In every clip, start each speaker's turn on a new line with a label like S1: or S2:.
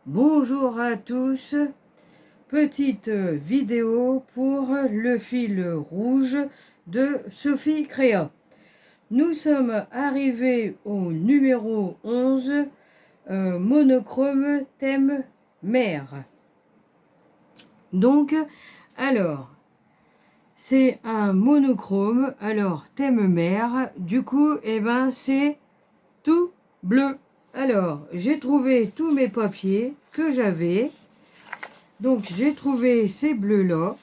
S1: Bonjour à tous, petite vidéo pour le fil rouge de Sophie Créa. Nous sommes arrivés au numéro 11, monochrome thème mer. Donc, alors, c'est un monochrome, alors thème mer, du coup, c'est tout bleu. Alors, j'ai trouvé tous mes papiers que j'avais. Donc, j'ai trouvé ces bleus-là,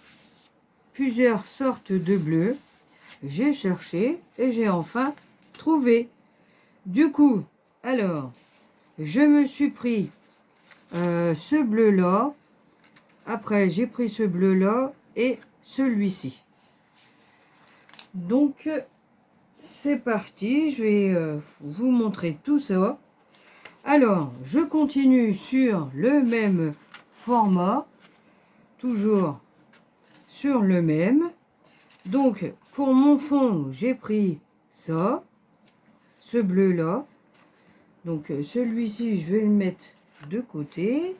S1: plusieurs sortes de bleus. J'ai cherché et j'ai enfin trouvé. Du coup, alors, je me suis pris ce bleu-là. Après, j'ai pris ce bleu-là et celui-ci. Donc, c'est parti. Je vais vous montrer tout ça. Alors, je continue sur le même format, toujours sur le même. Donc, pour mon fond, j'ai pris ça, ce bleu-là. Donc, celui-ci, je vais le mettre de côté.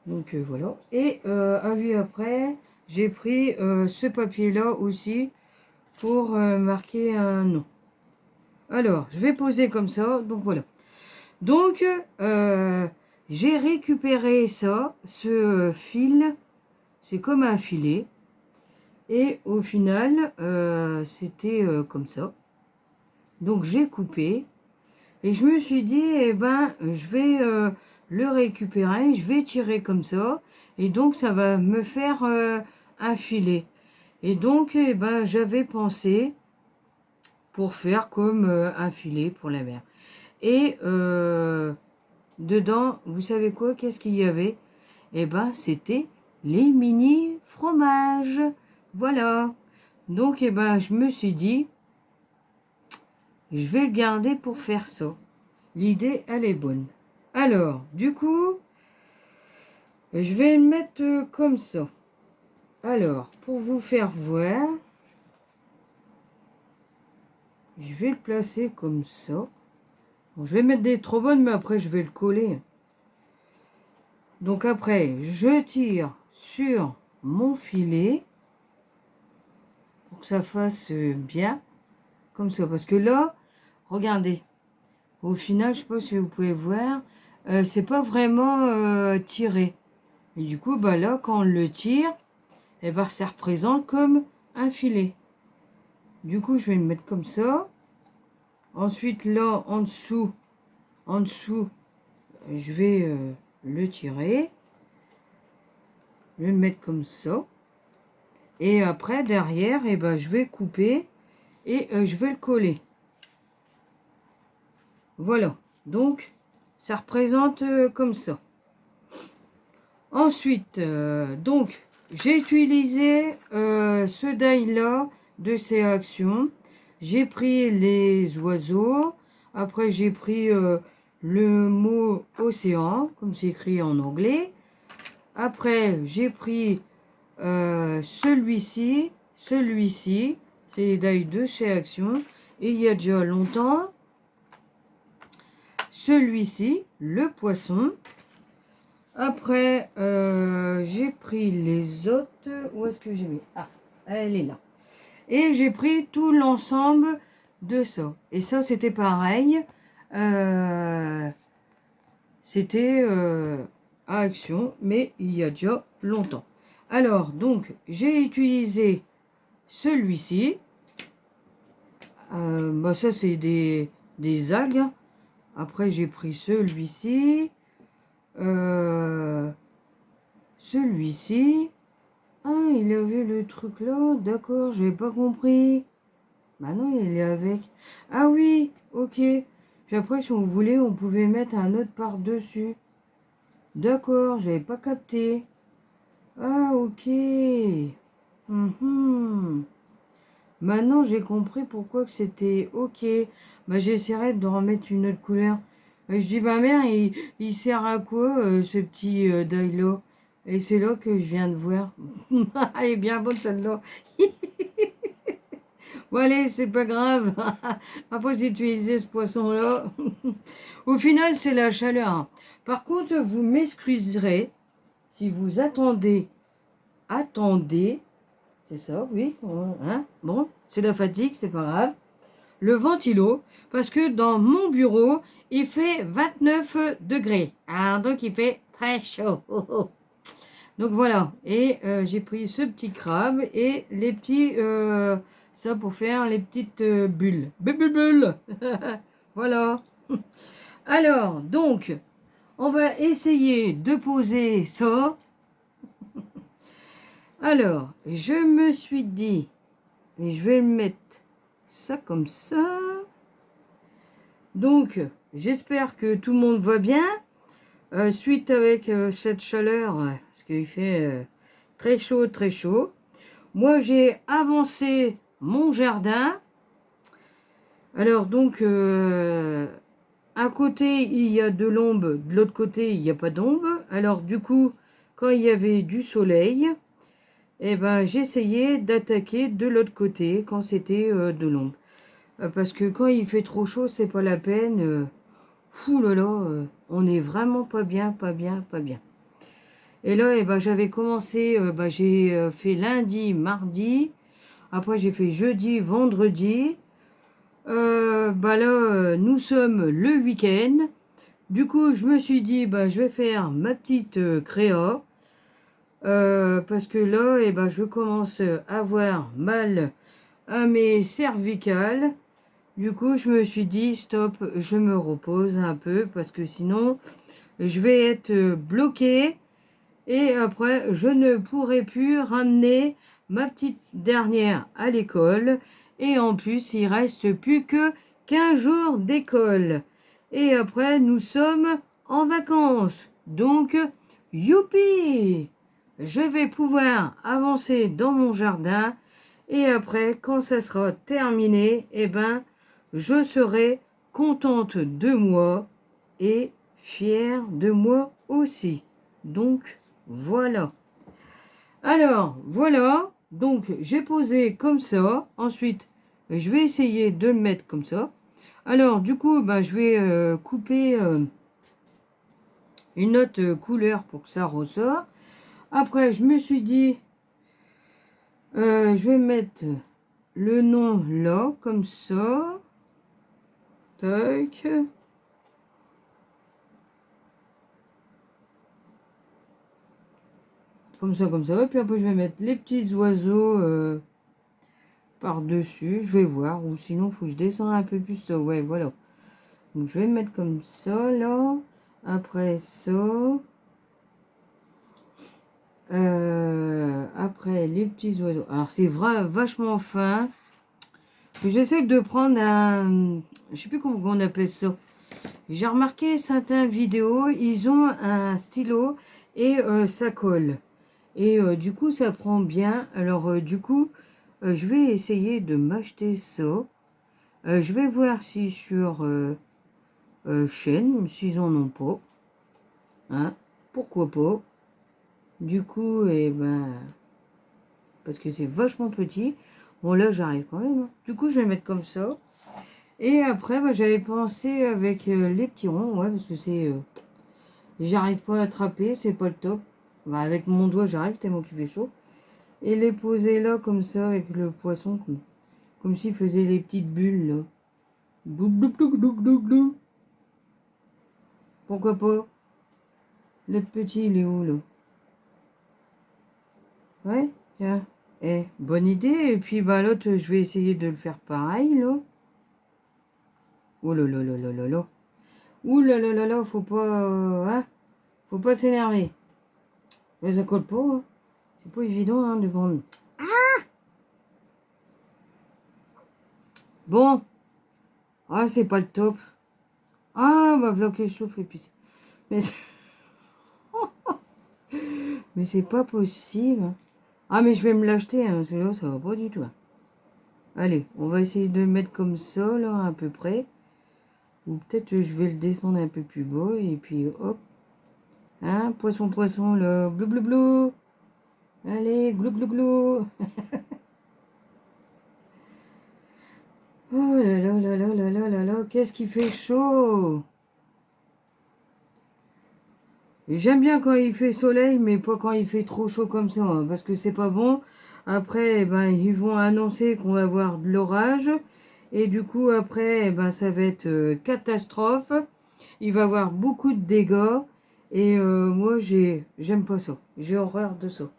S1: Donc, voilà. Et à vue après, j'ai pris ce papier-là aussi pour marquer un nom. Alors, je vais poser comme ça. Donc, voilà. Donc, j'ai récupéré ça, ce fil, c'est comme un filet. Et au final, c'était comme ça. Donc, j'ai coupé. Et je me suis dit, je vais le récupérer, je vais tirer comme ça. Et donc, ça va me faire un filet. Et donc, j'avais pensé pour faire comme un filet pour la mer. Et dedans, vous savez quoi? Qu'est-ce qu'il y avait? C'était les mini fromages. Voilà. Donc, je me suis dit, je vais le garder pour faire ça. L'idée, elle est bonne. Alors, du coup, je vais le mettre comme ça. Alors, pour vous faire voir, je vais le placer comme ça. Bon, je vais mettre des trop bonnes, mais après, je vais le coller. Donc après, je tire sur mon filet pour que ça fasse bien comme ça. Parce que là, regardez, au final, je ne sais pas si vous pouvez voir, c'est pas vraiment tiré. Et du coup, là, quand on le tire, ça représente comme un filet. Du coup, je vais le mettre comme ça. Ensuite, là, en dessous, je vais le tirer. Je vais le mettre comme ça. Et après, derrière, je vais couper et je vais le coller. Voilà. Donc, ça représente comme ça. Ensuite, j'ai utilisé ce die-là de ces actions. J'ai pris les oiseaux. Après, j'ai pris le mot océan, comme c'est écrit en anglais. Après, j'ai pris celui-ci. C'est les die de chez Action. Et il y a déjà longtemps. Celui-ci, le poisson. Après, j'ai pris les autres. Où est-ce que j'ai mis? Ah, elle est là. Et j'ai pris tout l'ensemble de ça. Et ça, c'était pareil. C'était à Action, mais il y a déjà longtemps. Alors, donc, j'ai utilisé celui-ci. Ça, c'est des algues. Après, j'ai pris celui-ci. Celui-ci. Ah, il avait le truc là. D'accord, j'ai pas compris. Bah non, il est avec. Ah oui, ok. Puis après, si on voulait, on pouvait mettre un autre par-dessus. D'accord, j'avais pas capté. Ah, ok. Maintenant, j'ai compris pourquoi que c'était ok. J'essaierai de remettre une autre couleur. Je dis, mère, il sert à quoi, ce petit deuil-là? Et c'est là que je viens de voir. Elle est bien bonne, celle-là. Bon allez, c'est pas grave. Après, j'ai utilisé ce poisson-là. Au final, c'est la chaleur. Par contre, vous m'excuserez si vous attendez, c'est ça, oui, hein, bon, c'est la fatigue, c'est pas grave. Le ventilo, parce que dans mon bureau, il fait 29 degrés. Alors, donc, il fait très chaud. Donc voilà, et j'ai pris ce petit crabe et les petits, ça pour faire les petites bulles. Bulles. Voilà. Alors, donc, on va essayer de poser ça. Alors, je me suis dit, et je vais mettre ça comme ça. Donc, j'espère que tout le monde va bien. Suite avec cette chaleur, parce qu'il fait très chaud, très chaud. Moi, j'ai avancé mon jardin. Alors, donc, à côté, il y a de l'ombre. De l'autre côté, il n'y a pas d'ombre. Alors, du coup, quand il y avait du soleil, eh ben, j'essayais d'attaquer de l'autre côté quand c'était de l'ombre. Parce que quand il fait trop chaud, c'est pas la peine. Fou là là, on est vraiment pas bien, pas bien, pas bien. Et là, eh ben, j'avais commencé, j'ai fait lundi, mardi. Après, j'ai fait jeudi, vendredi. Nous sommes le week-end. Du coup, je me suis dit, je vais faire ma petite créa. Parce que là, je commence à avoir mal à mes cervicales. Du coup, je me suis dit, stop, je me repose un peu parce que sinon, je vais être bloquée et après, je ne pourrai plus ramener ma petite dernière à l'école. Et en plus, il reste plus que 15 jours d'école. Et après, nous sommes en vacances. Donc, youpi! Je vais pouvoir avancer dans mon jardin. Et après, quand ça sera terminé, je serai contente de moi et fière de moi aussi. Donc, voilà. Alors, voilà. Donc, j'ai posé comme ça. Ensuite, je vais essayer de le mettre comme ça. Alors, du coup, je vais couper une autre couleur pour que ça ressort. Après, je me suis dit, je vais mettre le nom là, comme ça. Tac. Comme ça. Puis après, je vais mettre les petits oiseaux par-dessus. Je vais voir. Ou sinon, il faut que je descende un peu plus. Ça. Ouais, voilà. Donc, je vais mettre comme ça, là. Après ça. Après, les petits oiseaux. Alors, c'est vachement fin. J'essaie de prendre un... Je sais plus comment on appelle ça. J'ai remarqué certaines vidéos, ils ont un stylo et ça colle. Et du coup, ça prend bien. Alors, du coup, je vais essayer de m'acheter ça. Je vais voir si sur chaîne, s'ils en ont pas. Hein, pourquoi pas. Du coup, parce que c'est vachement petit. Bon, là, j'arrive quand même. Hein. Du coup, je vais mettre comme ça. Et après, j'avais pensé avec les petits ronds, ouais, parce que c'est... j'arrive pas à attraper, c'est pas le top. Avec mon doigt, j'arrive tellement qu'il fait chaud. Et les poser là, comme ça, avec le poisson, comme s'il faisait les petites bulles, là. Blou, blou, blou, blou, blou, blou. Pourquoi pas? L'autre petit, il est où, là? Ouais, tiens. Eh, bonne idée. Et puis, l'autre, je vais essayer de le faire pareil, là. Oh là là là là là là. Ouh là là là là, faut pas... hein? Faut pas s'énerver. Mais ça colle pas, hein. C'est pas évident, hein, de prendre... Bon. Ah, c'est pas le top. Ah, voilà que je souffle et puis... Mais, mais c'est pas possible. Ah, mais je vais me l'acheter, hein. Celui-là, ça va pas du tout. Hein. Allez, on va essayer de le mettre comme ça, là, à peu près. Ou peut-être je vais le descendre un peu plus bas, et puis hop. Hein, poisson, poisson, là. Blou, blou, blou. Allez, glou, glou, glou. Oh là là là là là là là là, qu'est-ce qui fait chaud! J'aime bien quand il fait soleil, mais pas quand il fait trop chaud comme ça, hein, parce que c'est pas bon. Après, eh ben, ils vont annoncer qu'on va avoir de l'orage, et du coup, après, eh ben, ça va être catastrophe. Il va y avoir beaucoup de dégâts, et moi, j'aime pas ça. J'ai horreur de ça.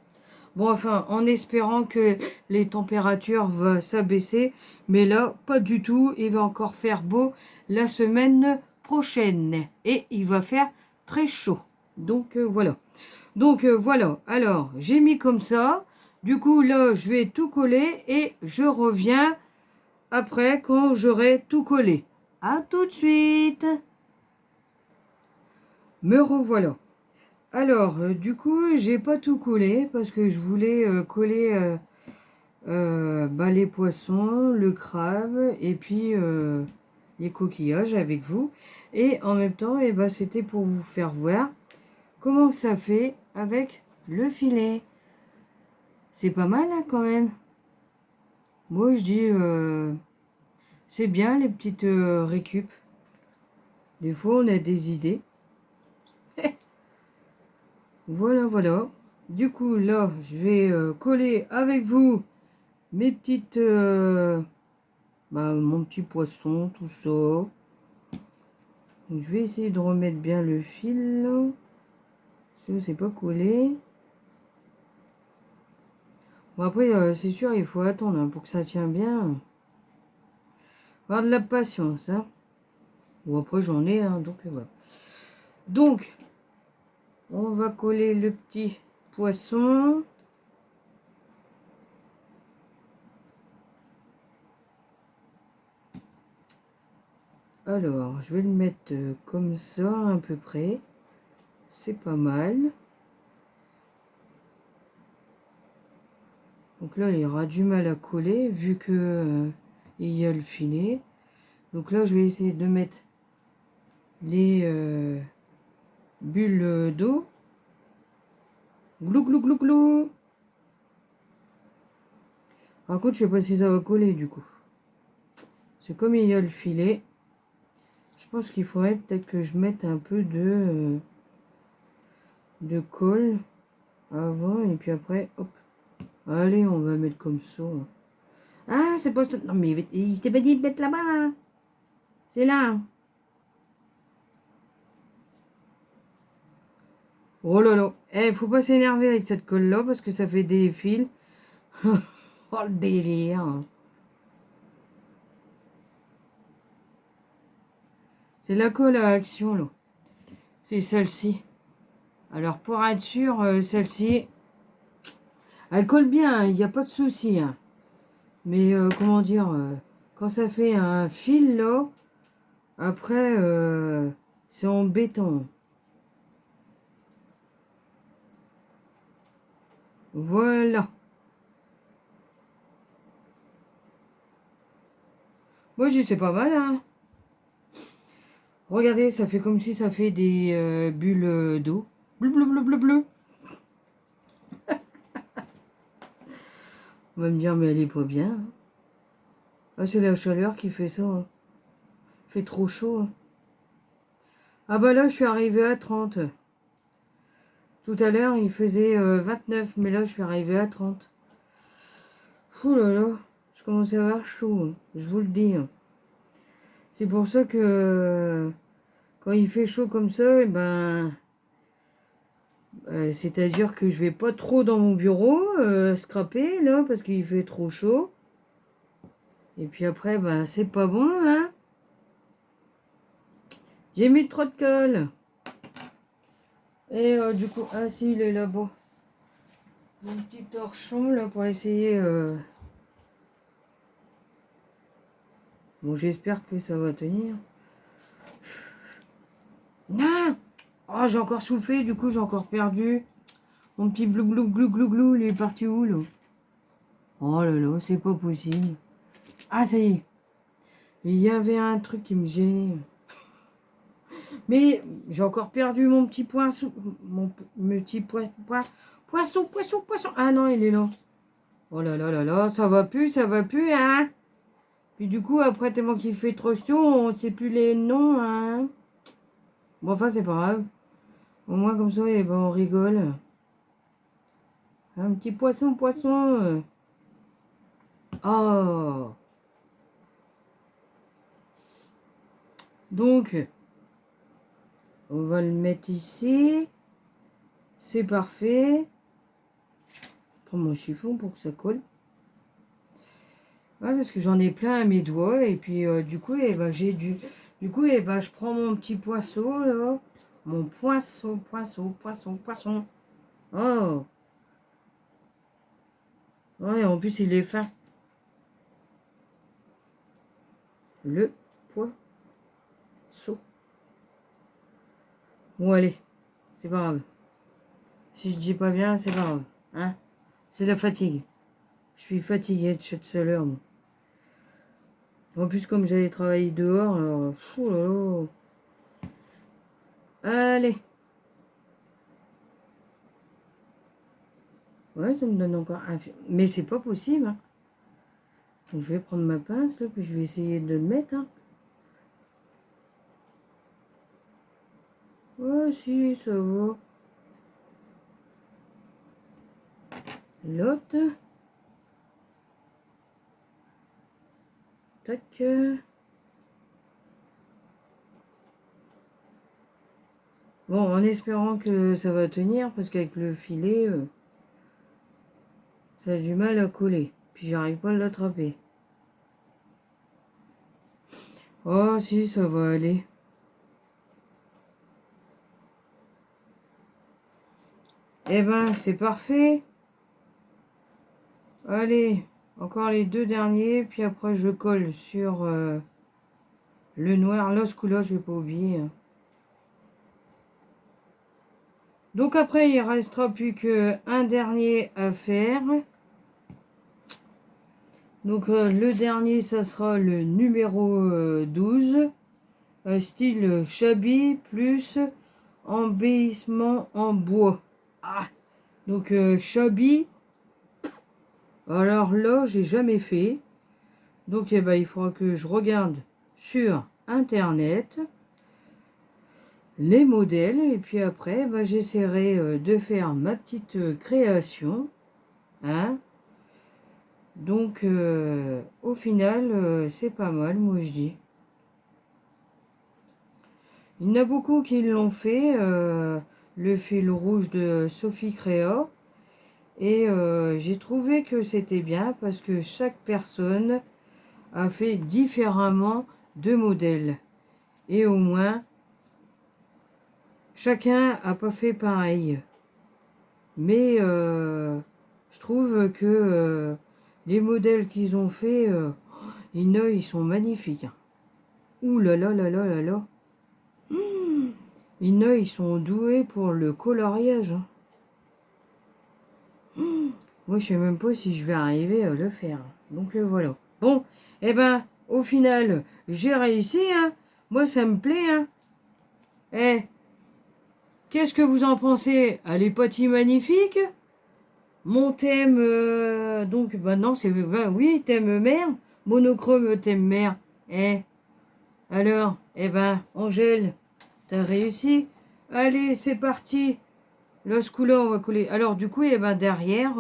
S1: Bon, enfin, en espérant que les températures vont s'abaisser, mais là, pas du tout. Il va encore faire beau la semaine prochaine, et il va faire très chaud. Donc voilà. Donc voilà. Alors, j'ai mis comme ça. Du coup, là, je vais tout coller et je reviens après quand j'aurai tout collé. À tout de suite. Me revoilà. Alors, du coup, j'ai pas tout collé parce que je voulais coller bah, les poissons, le crabe et puis les coquillages avec vous. Et en même temps, eh ben, c'était pour vous faire voir comment ça fait avec le filet. C'est pas mal hein, quand même. Moi je dis c'est bien les petites récup. Des fois on a des idées. Voilà voilà. Du coup là je vais coller avec vous mes petites bah, mon petit poisson, tout ça. Donc, je vais essayer de remettre bien le fil. Là. Ça c'est pas collé. Bon après c'est sûr il faut attendre hein, pour que ça tienne bien. Avoir de la patience hein. Ou après j'en ai hein, donc voilà. Donc on va coller le petit poisson. Alors, je vais le mettre comme ça à peu près. C'est pas mal. Donc là, il y aura du mal à coller vu que il y a le filet. Donc là, je vais essayer de mettre les bulles d'eau. Glou glou glou glou. Par contre, je sais pas si ça va coller du coup. C'est comme il y a le filet. Je pense qu'il faudrait peut-être que je mette un peu de colle avant et puis après, hop. Allez, on va mettre comme ça. Ah, c'est pas... Non, mais il s'était pas dit de mettre là-bas. Hein. C'est là. Oh là là. Eh, faut pas s'énerver avec cette colle-là parce que ça fait des fils. Oh, le délire. C'est la colle à action, là. C'est celle-ci. Alors, pour être sûr, celle-ci, elle colle bien, il n'y a pas de souci. Hein. Mais, comment dire, quand ça fait un fil, là, après, c'est embêtant. Voilà. Moi, je dis, c'est pas mal, hein. Regardez, ça fait comme si ça fait des bulles d'eau. Bleu, bleu, bleu, bleu, bleu. On va me dire, mais elle est pas bien. Hein. Ah, c'est la chaleur qui fait ça. Hein. Il fait trop chaud. Hein. Ah bah là, je suis arrivée à 30. Tout à l'heure, il faisait 29, mais là, je suis arrivée à 30. Fou là là, je commence à avoir chaud. Hein. Je vous le dis. Hein. C'est pour ça que quand il fait chaud comme ça, eh ben... c'est-à-dire que je vais pas trop dans mon bureau, scraper, là, parce qu'il fait trop chaud. Et puis après, ben, c'est pas bon, hein. J'ai mis trop de colle. Et du coup, ah si, il est là-bas. Un petit torchon, là, pour essayer... Bon, j'espère que ça va tenir. Non. Oh, j'ai encore soufflé, du coup, j'ai encore perdu. Mon petit glou glou glou glou glou, il est parti où, là? Oh là là, c'est pas possible. Ah, ça y est. Il y avait un truc qui me gênait. Mais j'ai encore perdu mon petit poisson. Mon petit poisson. Ah non, il est là. Oh là là là là, ça va plus, hein. Puis du coup, après, tellement qu'il fait trop chaud, on sait plus les noms, hein. Bon, enfin, c'est pas grave. Au moins, comme ça, eh ben, on rigole. Un petit poisson, poisson. Oh. Donc, on va le mettre ici. C'est parfait. Je prends mon chiffon pour que ça colle. Ouais, parce que j'en ai plein à mes doigts. Et puis, du coup, eh ben, j'ai du... Du coup, eh ben, je prends mon petit poisson, là. Mon poisson, poisson, poisson, poisson. Oh. Ouais, en plus, il est fin. Le poisson. Bon, allez. C'est pas grave. Si je dis pas bien, c'est pas grave. Hein? C'est la fatigue. Je suis fatiguée de cette chaleur, moi. En plus, comme j'allais travailler dehors, alors... Fou là là. Allez. Ouais, ça me donne encore un... Mais c'est pas possible, hein. Donc, je vais prendre ma pince, là, puis je vais essayer de le mettre, hein. Ouais, si, ça va. L'autre. Tac. Bon, en espérant que ça va tenir, parce qu'avec le filet, ça a du mal à coller. Puis j'arrive pas à l'attraper. Oh, si, ça va aller. Eh ben, c'est parfait. Allez, encore les deux derniers, puis après je colle sur le noir. Là, ce coup-là, je vais pas oublier, hein. Donc après, il restera plus qu'un dernier à faire. Donc le dernier, ça sera le numéro 12. Style shabby plus embellissement en bois. Ah, donc shabby. Alors là, j'ai jamais fait. Donc eh ben, il faudra que je regarde sur internet les modèles et puis après ben, j'essaierai de faire ma petite création, hein. Donc au final c'est pas mal, moi je dis. Il y en a beaucoup qui l'ont fait, le fil rouge de Sophie Créa, et j'ai trouvé que c'était bien parce que chaque personne a fait différemment de modèles. Et au moins, chacun a pas fait pareil. Mais je trouve que les modèles qu'ils ont fait, ils sont magnifiques. Ouh là là là là là là. Ils sont doués pour le coloriage, hein. Moi, je sais même pas si je vais arriver à le faire. Donc voilà. Bon, eh ben, au final, j'ai réussi, hein. Moi, ça me plaît, hein. Eh, qu'est-ce que vous en pensez? Elle est pas magnifique? Mon thème, donc, non, c'est, oui, thème mère. Monochrome thème mère. Eh, alors, eh ben, Angèle, t'as réussi? Allez, c'est parti. Là, ce coup-là, on va coller. Alors, du coup, eh ben, derrière,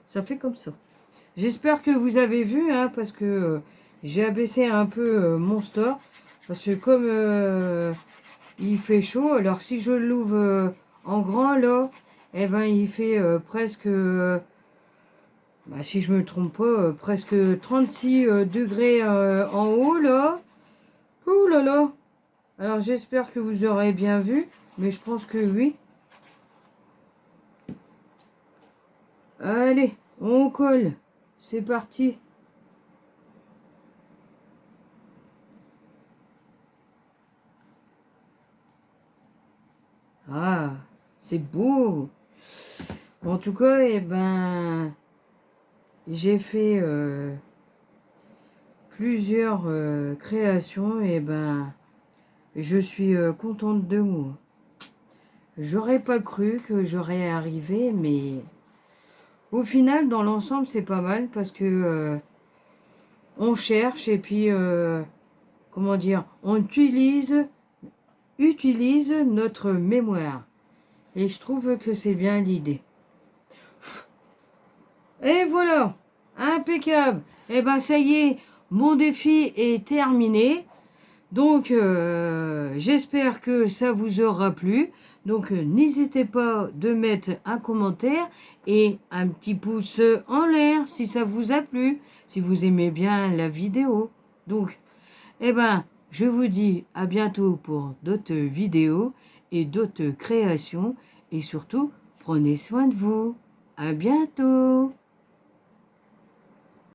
S1: ça fait comme ça. J'espère que vous avez vu, hein, parce que j'ai abaissé un peu mon store. Parce que comme il fait chaud, alors si je l'ouvre en grand, là, eh ben, il fait presque, si je me trompe pas, presque 36 degrés en haut, là. Ouh là là. Alors, j'espère que vous aurez bien vu, mais je pense que oui. Allez, on colle. C'est parti. Ah, c'est beau. En tout cas, eh ben, j'ai fait plusieurs créations et ben, je suis contente de moi. J'aurais pas cru que j'aurais arrivé, mais au final, dans l'ensemble, c'est pas mal parce que on cherche et puis, comment dire, on utilise notre mémoire. Et je trouve que c'est bien l'idée. Et voilà, impeccable. Et ben ça y est, mon défi est terminé. Donc, j'espère que ça vous aura plu. Donc, n'hésitez pas de mettre un commentaire et un petit pouce en l'air si ça vous a plu, si vous aimez bien la vidéo. Donc, eh ben, je vous dis à bientôt pour d'autres vidéos et d'autres créations. Et surtout, prenez soin de vous. À bientôt.